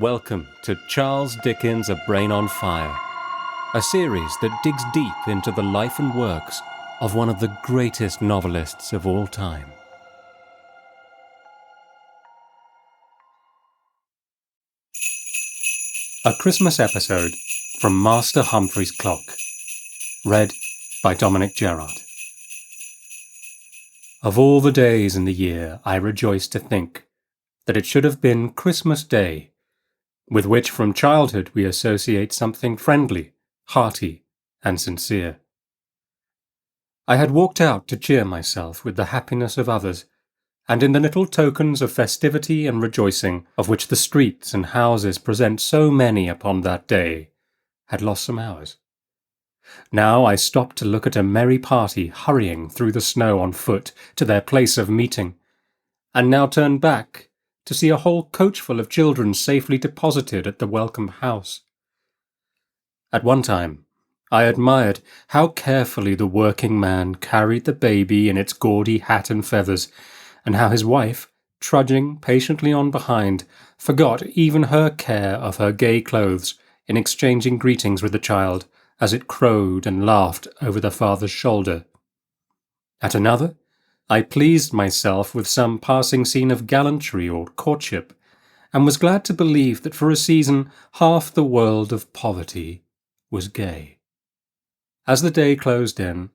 Welcome to Charles Dickens' A Brain on Fire, a series that digs deep into the life and works of one of the greatest novelists of all time. A Christmas episode from Master Humphrey's Clock, read by Dominic Gerrard. Of all the days in the year, I rejoice to think that it should have been Christmas Day, with which from childhood we associate something friendly, hearty, and sincere. I had walked out to cheer myself with the happiness of others, and in the little tokens of festivity and rejoicing of which the streets and houses present so many upon that day, had lost some hours. Now I stopped to look at a merry party hurrying through the snow on foot to their place of meeting, and now turned back to see a whole coachful of children safely deposited at the welcome house. At one time, I admired how carefully the working man carried the baby in its gaudy hat and feathers, and how his wife, trudging patiently on behind, forgot even her care of her gay clothes in exchanging greetings with the child as it crowed and laughed over the father's shoulder. At another, I pleased myself with some passing scene of gallantry or courtship, and was glad to believe that for a season half the world of poverty was gay. As the day closed in,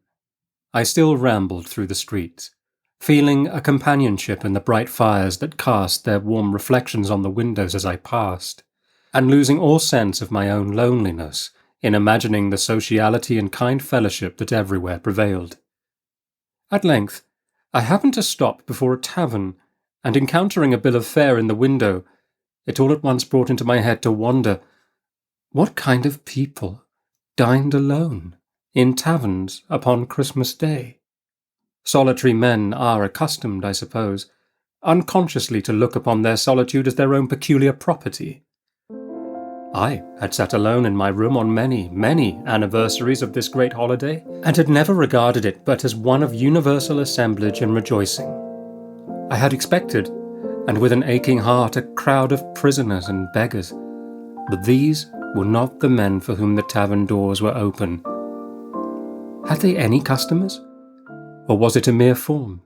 I still rambled through the streets, feeling a companionship in the bright fires that cast their warm reflections on the windows as I passed, and losing all sense of my own loneliness in imagining the sociality and kind fellowship that everywhere prevailed. At length, I happened to stop before a tavern, and encountering a bill of fare in the window, it all at once brought into my head to wonder what kind of people dined alone in taverns upon Christmas Day. Solitary men are accustomed, I suppose, unconsciously to look upon their solitude as their own peculiar property. I had sat alone in my room on many, many anniversaries of this great holiday, and had never regarded it but as one of universal assemblage and rejoicing. I had expected, and with an aching heart, a crowd of prisoners and beggars, but these were not the men for whom the tavern doors were open. Had they any customers, or was it a mere form?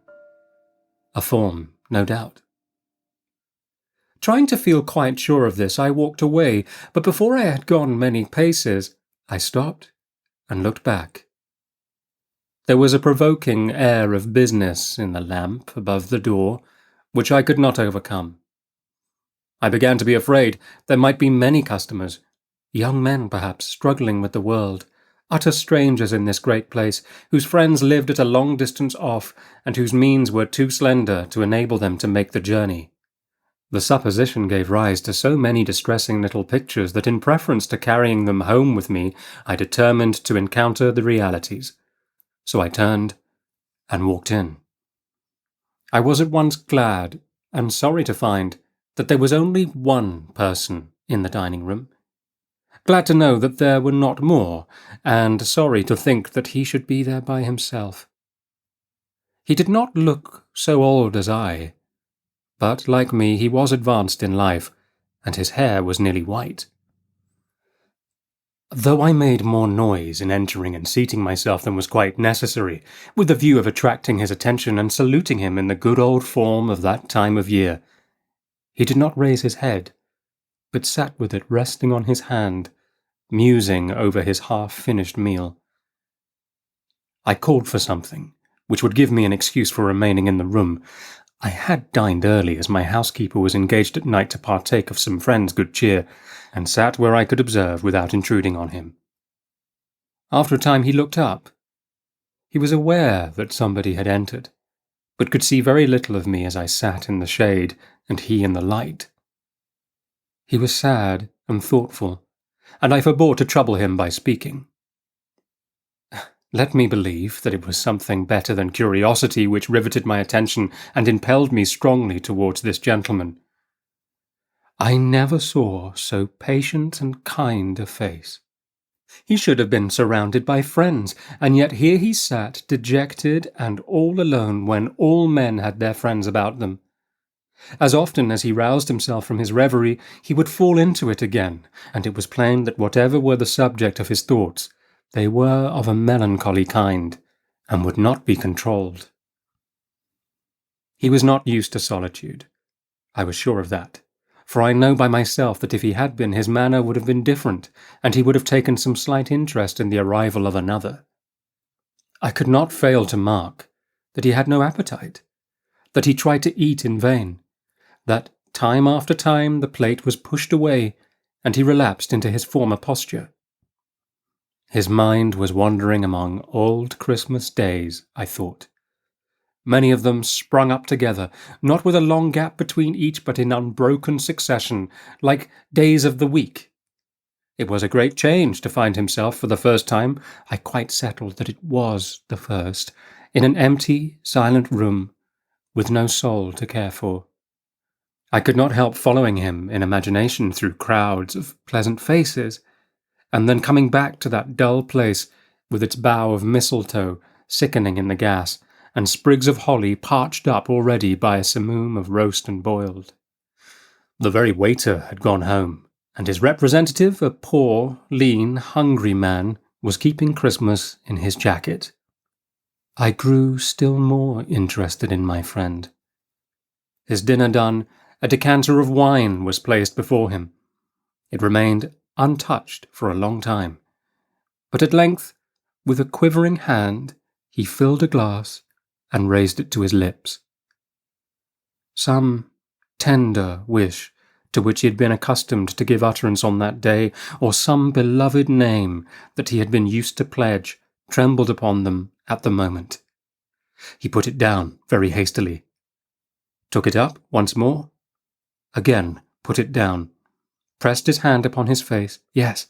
A form, no doubt. Trying to feel quite sure of this, I walked away, but before I had gone many paces, I stopped and looked back. There was a provoking air of business in the lamp above the door, which I could not overcome. I began to be afraid there might be many customers, young men perhaps struggling with the world, utter strangers in this great place, whose friends lived at a long distance off, and whose means were too slender to enable them to make the journey. The supposition gave rise to so many distressing little pictures that in preference to carrying them home with me, I determined to encounter the realities. So I turned and walked in. I was at once glad and sorry to find that there was only one person in the dining room. Glad to know that there were not more, and sorry to think that he should be there by himself. He did not look so old as I, but, like me, he was advanced in life, and his hair was nearly white. Though I made more noise in entering and seating myself than was quite necessary, with the view of attracting his attention and saluting him in the good old form of that time of year, he did not raise his head, but sat with it resting on his hand, musing over his half-finished meal. I called for something, which would give me an excuse for remaining in the room. I had dined early, as my housekeeper was engaged at night to partake of some friends' good cheer, and sat where I could observe without intruding on him. After a time he looked up. He was aware that somebody had entered, but could see very little of me as I sat in the shade, and he in the light. He was sad and thoughtful, and I forbore to trouble him by speaking. Let me believe that it was something better than curiosity which riveted my attention and impelled me strongly towards this gentleman. I never saw so patient and kind a face. He should have been surrounded by friends, and yet here he sat dejected and all alone when all men had their friends about them. As often as he roused himself from his reverie, he would fall into it again, and it was plain that whatever were the subject of his thoughts, they were of a melancholy kind, and would not be controlled. He was not used to solitude. I was sure of that, for I know by myself that if he had been, his manner would have been different, and he would have taken some slight interest in the arrival of another. I could not fail to mark that he had no appetite, that he tried to eat in vain, that time after time the plate was pushed away, and he relapsed into his former posture. His mind was wandering among old Christmas days, I thought. Many of them sprung up together, not with a long gap between each, but in unbroken succession, like days of the week. It was a great change to find himself, for the first time, I quite settled that it was the first, in an empty, silent room, with no soul to care for. I could not help following him in imagination through crowds of pleasant faces, and then coming back to that dull place with its bough of mistletoe sickening in the gas, and sprigs of holly parched up already by a simoom of roast and boiled. The very waiter had gone home, and his representative, a poor, lean, hungry man, was keeping Christmas in his jacket. I grew still more interested in my friend. His dinner done, a decanter of wine was placed before him. It remained untouched for a long time, but at length, with a quivering hand, he filled a glass and raised it to his lips. Some tender wish to which he had been accustomed to give utterance on that day, or some beloved name that he had been used to pledge, trembled upon them at the moment. He put it down very hastily, took it up once more, again put it down, pressed his hand upon his face, yes,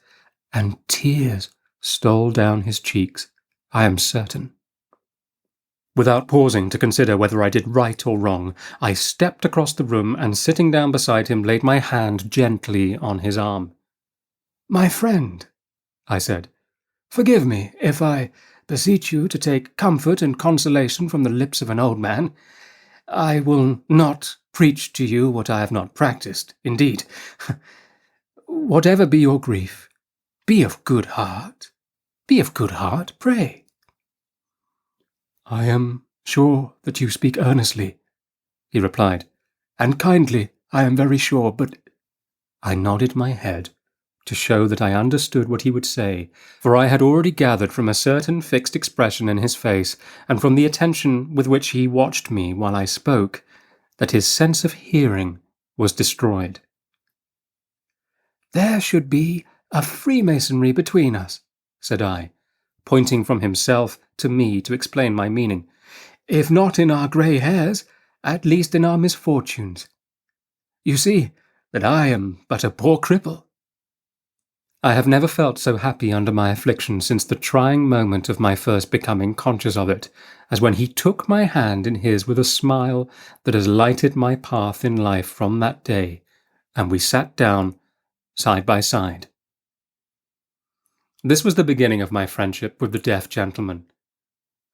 and tears stole down his cheeks, I am certain. Without pausing to consider whether I did right or wrong, I stepped across the room and, sitting down beside him, laid my hand gently on his arm. "My friend," I said, "forgive me if I beseech you to take comfort and consolation from the lips of an old man. I will not preach to you what I have not practiced, indeed. Whatever be your grief, be of good heart. Be of good heart, pray." "I am sure that you speak earnestly," he replied, "and kindly, I am very sure, but—" I nodded my head to show that I understood what he would say, for I had already gathered from a certain fixed expression in his face, and from the attention with which he watched me while I spoke, that his sense of hearing was destroyed. "There should be a freemasonry between us," said I, pointing from himself to me to explain my meaning, "if not in our grey hairs, at least in our misfortunes. You see that I am but a poor cripple." I have never felt so happy under my affliction since the trying moment of my first becoming conscious of it, as when he took my hand in his with a smile that has lighted my path in life from that day, and we sat down side by side. This was the beginning of my friendship with the deaf gentleman.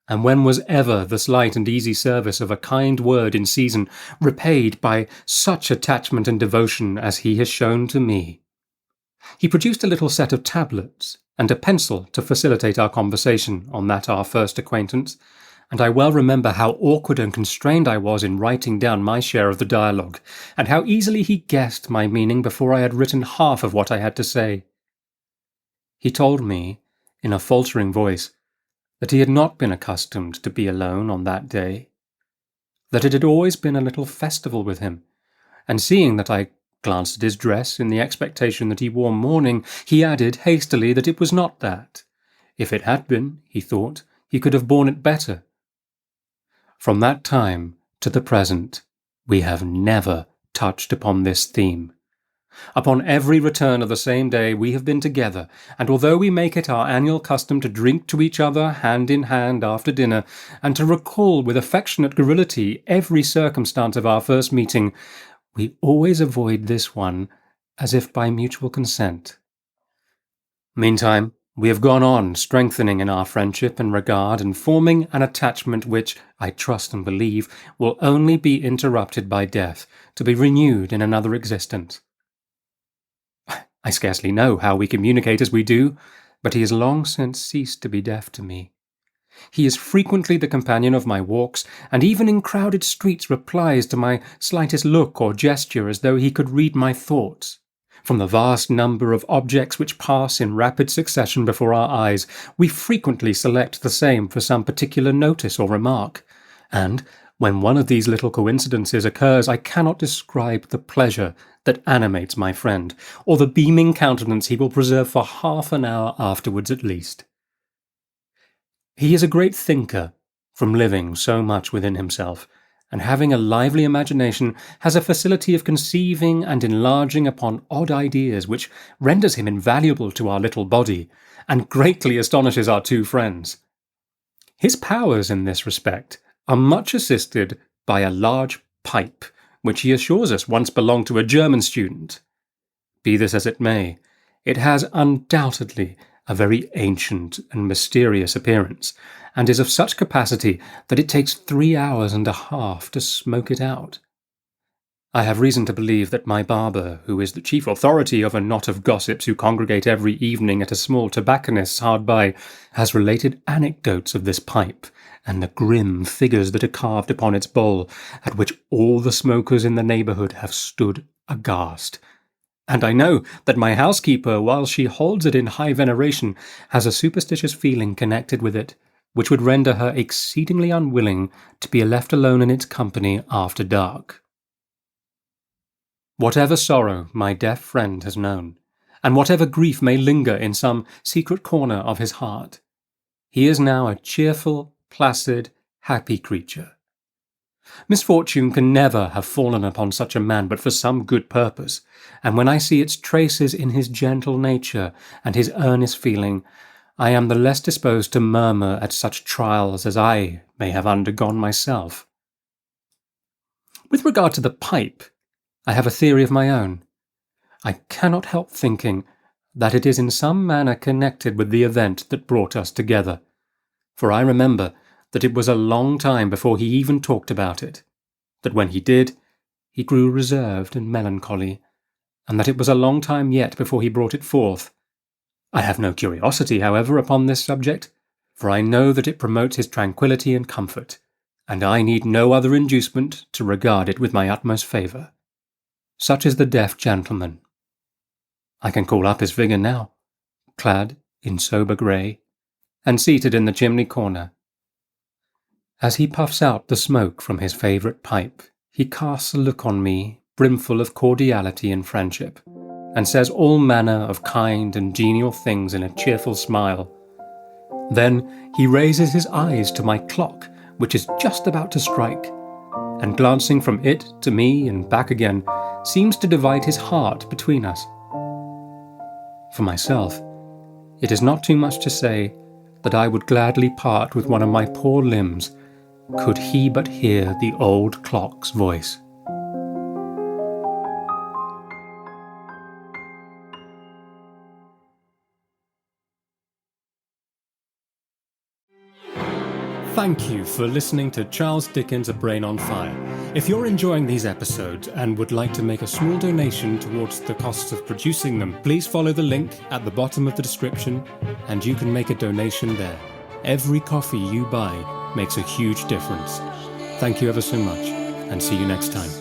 And when was ever the slight and easy service of a kind word in season repaid by such attachment and devotion as he has shown to me? He produced a little set of tablets and a pencil to facilitate our conversation on that our first acquaintance, and I well remember how awkward and constrained I was in writing down my share of the dialogue, and how easily he guessed my meaning before I had written half of what I had to say. He told me, in a faltering voice, that he had not been accustomed to be alone on that day, that it had always been a little festival with him, and seeing that I glanced at his dress in the expectation that he wore mourning, he added hastily that it was not that. If it had been, he thought, he could have borne it better. From that time to the present, we have never touched upon this theme. Upon every return of the same day we have been together, and although we make it our annual custom to drink to each other hand in hand after dinner, and to recall with affectionate garrulity every circumstance of our first meeting, we always avoid this one as if by mutual consent. Meantime, We have gone on strengthening in our friendship and regard and forming an attachment which, I trust and believe, will only be interrupted by death, to be renewed in another existence. I scarcely know how we communicate as we do, but he has long since ceased to be deaf to me. He is frequently the companion of my walks, and even in crowded streets replies to my slightest look or gesture as though he could read my thoughts. From the vast number of objects which pass in rapid succession before our eyes, we frequently select the same for some particular notice or remark, and when one of these little coincidences occurs, I cannot describe the pleasure that animates my friend, or the beaming countenance he will preserve for half an hour afterwards at least. He is a great thinker, from living so much within himself, and having a lively imagination, has a facility of conceiving and enlarging upon odd ideas which renders him invaluable to our little body, and greatly astonishes our two friends. His powers in this respect are much assisted by a large pipe, which he assures us once belonged to a German student. Be this as it may, it has undoubtedly a very ancient and mysterious appearance, and is of such capacity that it takes 3 hours and a half to smoke it out. I have reason to believe that my barber, who is the chief authority of a knot of gossips who congregate every evening at a small tobacconist's hard by, has related anecdotes of this pipe, and the grim figures that are carved upon its bowl, at which all the smokers in the neighbourhood have stood aghast. And I know that my housekeeper, while she holds it in high veneration, has a superstitious feeling connected with it, which would render her exceedingly unwilling to be left alone in its company after dark. Whatever sorrow my deaf friend has known, and whatever grief may linger in some secret corner of his heart, he is now a cheerful, placid, happy creature. Misfortune can never have fallen upon such a man but for some good purpose, and when I see its traces in his gentle nature and his earnest feeling, I am the less disposed to murmur at such trials as I may have undergone myself. With regard to the pipe, I have a theory of my own. I cannot help thinking that it is in some manner connected with the event that brought us together, for I remember that it was a long time before he even talked about it, that when he did, he grew reserved and melancholy, and that it was a long time yet before he brought it forth. I have no curiosity, however, upon this subject, for I know that it promotes his tranquillity and comfort, and I need no other inducement to regard it with my utmost favour. Such is the deaf gentleman. I can call up his figure now, clad in sober grey, and seated in the chimney corner. As he puffs out the smoke from his favourite pipe, he casts a look on me brimful of cordiality and friendship, and says all manner of kind and genial things in a cheerful smile. Then he raises his eyes to my clock, which is just about to strike, and glancing from it to me and back again, seems to divide his heart between us. For myself, it is not too much to say that I would gladly part with one of my poor limbs, could he but hear the old clock's voice. Thank you for listening to Charles Dickens' A Brain on Fire. If you're enjoying these episodes and would like to make a small donation towards the costs of producing them, please follow the link at the bottom of the description and you can make a donation there. Every coffee you buy makes a huge difference. Thank you ever so much, and see you next time.